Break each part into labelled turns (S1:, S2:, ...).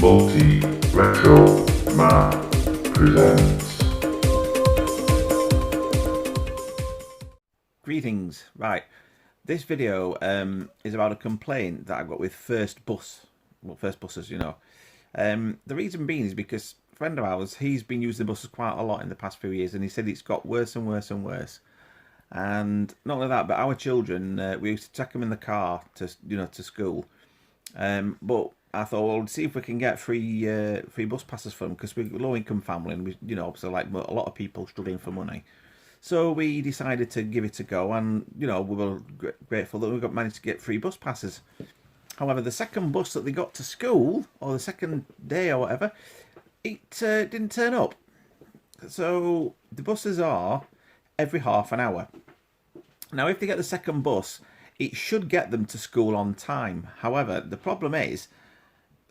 S1: Multi Retro Man presents.
S2: Greetings. Right, this video is about a complaint that I got with First Bus. Well, First Buses, you know. The reason being is because a friend of ours, he's been using the buses quite a lot in the past few years, and he said it's got worse and worse and worse. And not only that, but our children, we used to take them in the car to school. But I thought, well, see if we can get free bus passes for them, because we're a low income family, and we, obviously like a lot of people struggling for money. So we decided to give it a go, and we were grateful that we managed to get free bus passes. However, the second bus that they got to school, or the second day or whatever, it didn't turn up. So the buses are every half an hour. Now, if they get the second bus, it should get them to school on time. However, the problem is,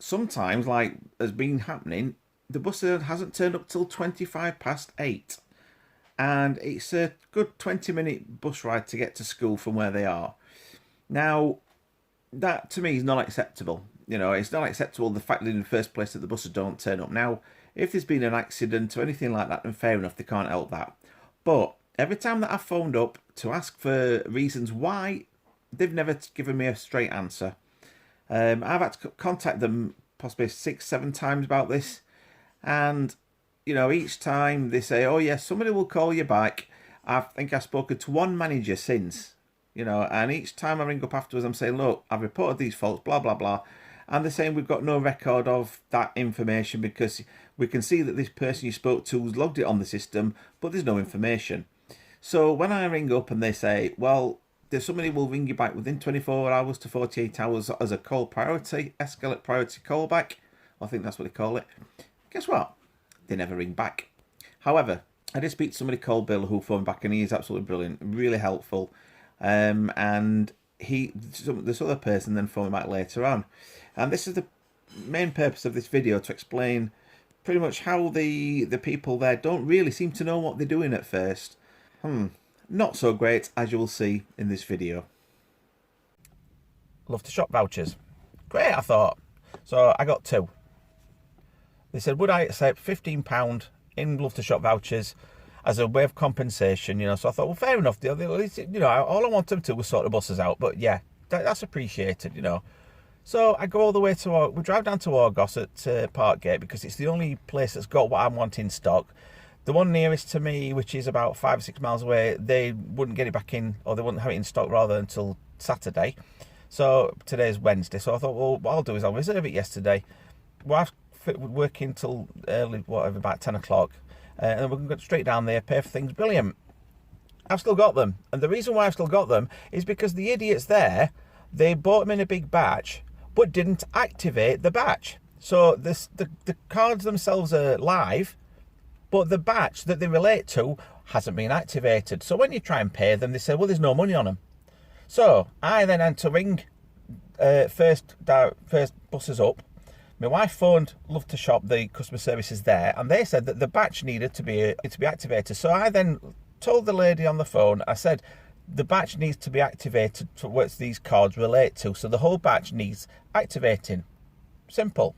S2: sometimes, like has been happening, the bus hasn't turned up till 8:25. And it's a good 20-minute bus ride to get to school from where they are. Now, that to me is not acceptable. It's not acceptable, the fact that in the first place that the buses don't turn up. Now, if there's been an accident or anything like that, then fair enough, they can't help that. But every time that I've phoned up to ask for reasons why, they've never given me a straight answer. I've had to contact them possibly 6-7 times about this, and each time they say, oh yes, somebody will call you back. I think I've spoken to one manager since, and each time I ring up afterwards, I'm saying, look, I've reported these faults, blah blah blah, and they're saying we've got no record of that information because we can see that this person you spoke to has logged it on the system, but there's no information. So when I ring up and they say, well, there's somebody will ring you back within 24 hours to 48 hours as a call priority, escalate priority callback, I think that's what they call it. Guess what? They never ring back. However, I did speak to somebody called Bill who phoned back, and he is absolutely brilliant, really helpful. And this other person then phoned back later on. And this is the main purpose of this video, to explain pretty much how the people there don't really seem to know what they're doing at first. Not so great, as you will see in this video. Love to shop vouchers. Great, I thought. So I got 2. They said, would I accept £15 in Love to Shop vouchers as a way of compensation? So I thought, well, fair enough. All I wanted them to was sort the buses out. But yeah, that's appreciated, So I go all the way to, we drive down to Argos at Parkgate, because it's the only place that's got what I want in stock. The one nearest to me, which is about 5 or 6 miles away, they wouldn't get it back in, or they wouldn't have it in stock rather until Saturday. So today's Wednesday. So I thought, well, what I'll do is I'll reserve it yesterday. Well, working till early, whatever, about 10 o'clock, and then we can go straight down there, pay for things. Brilliant. I've still got them, and the reason why I've still got them is because the idiots there, they bought them in a big batch but didn't activate the batch. So the cards themselves are live, but the batch that they relate to hasn't been activated. So when you try and pay them, they say, well, there's no money on them. So I then had to ring first buses up. My wife phoned Love to Shop, the customer services there, and they said that the batch needed to be activated. So I then told the lady on the phone, I said, the batch needs to be activated to what these cards relate to. So the whole batch needs activating. Simple.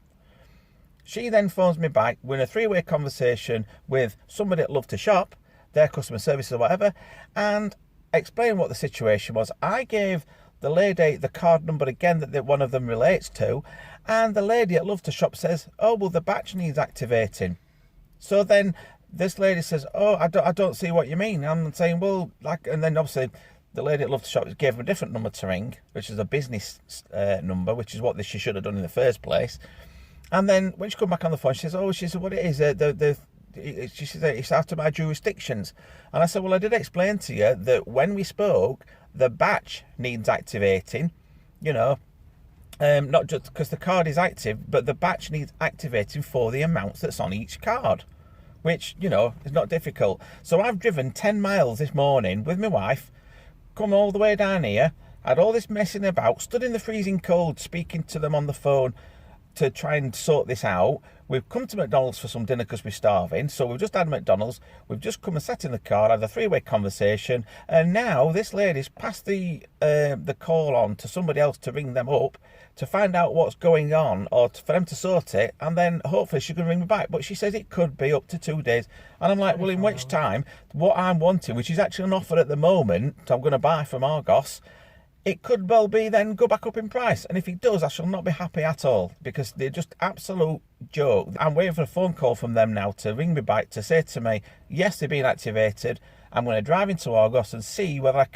S2: She then phones me back. We're in a 3-way conversation with somebody at Love to Shop, their customer services or whatever, and explained what the situation was. I gave the lady the card number again that one of them relates to, and the lady at Love to Shop says, oh, well, the batch needs activating. So then this lady says, oh, I don't see what you mean. I'm saying, well, and then obviously the lady at Love to Shop gave him a different number to ring, which is a business number, which is what she should have done in the first place. And then when she come back on the phone, she says, what it is, she said, it's out of my jurisdictions. And I said, well, I did explain to you that when we spoke, the batch needs activating, not just because the card is active, but the batch needs activating for the amounts that's on each card, which, is not difficult. So I've driven 10 miles this morning with my wife, come all the way down here, had all this messing about, stood in the freezing cold, speaking to them on the phone, to try and sort this out. We've come to McDonald's for some dinner because we're starving. So we've just had McDonald's. We've just come and sat in the car, had a three-way conversation, and now this lady's passed the call on to somebody else to ring them up to find out what's going on, or for them to sort it, and then hopefully she can ring me back. But she says it could be up to 2 days, and I'm like, well, in which time, what I'm wanting, which is actually an offer at the moment, I'm going to buy from Argos, it could well be then go back up in price. And if it does, I shall not be happy at all, because they're just absolute joke. I'm waiting for a phone call from them now to ring me back to say to me, yes, they've been activated. I'm going to drive into Argos and see whether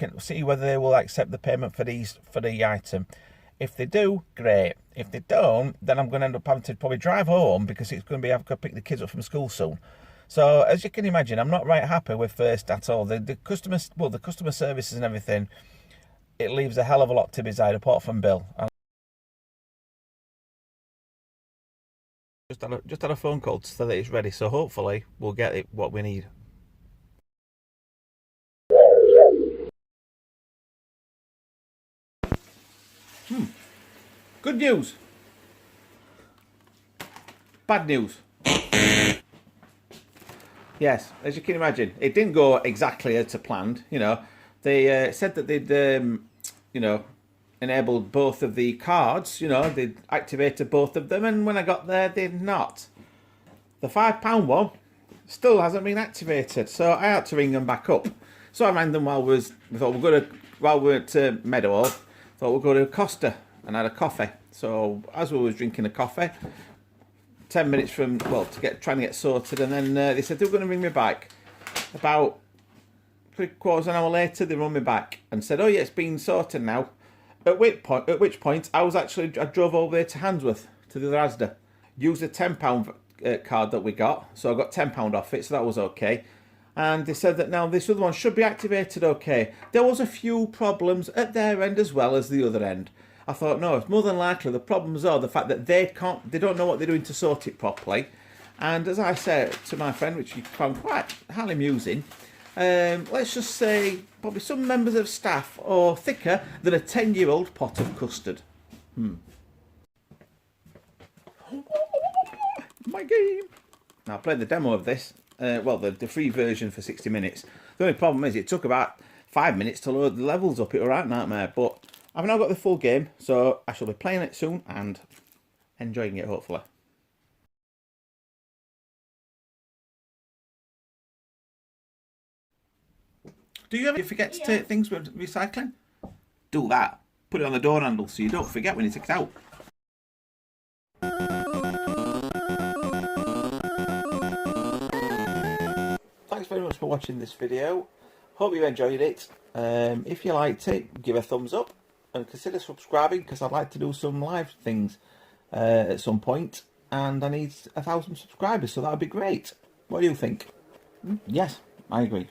S2: they will accept the payment for the item. If they do, great. If they don't, then I'm going to end up having to probably drive home, because it's going to be I've got to pick the kids up from school soon. So as you can imagine, I'm not right happy with First at all. The customer services and everything, it leaves a hell of a lot to be desired, apart from Bill. Just had a phone call to say that it's ready, so hopefully we'll get it what we need. Good news. Bad news. Yes, as you can imagine, it didn't go exactly as planned. You know, they said that they'd, enabled both of the cards. You know, they'd activated both of them, and when I got there, they'd not. The £5 one still hasn't been activated, so I had to ring them back up. So I rang them while we were at Meadow, thought we'd go to Costa and had a coffee. So as we was drinking a coffee, 10 minutes from, trying to get sorted, and then they said they were going to ring me back. About 3/4 of an hour later, they rung me back and said, oh yeah, it's been sorted now. At which point I drove over there to Handsworth, to the Asda, used the £10 card that we got, so I got £10 off it, so that was okay. And they said that now this other one should be activated okay. There was a few problems at their end as well as the other end. I thought, no, it's more than likely the problems are the fact that they don't know what they're doing to sort it properly. And as I said to my friend, which you found quite highly amusing, let's just say probably some members of staff are thicker than a 10-year-old pot of custard. My game. Now, I played the demo of this, the free version for 60 minutes. The only problem is it took about 5 minutes to load the levels up. It was right nightmare, but I've now got the full game, so I shall be playing it soon and enjoying it, hopefully. Do you ever forget to take things with recycling? Do that. Put it on the door handle so you don't forget when you take it out. Thanks very much for watching this video. Hope you enjoyed it. If you liked it, give a thumbs up and consider subscribing, because I'd like to do some live things at some point, and I need 1,000 subscribers, so that would be great. What do you think? Yes, I agree.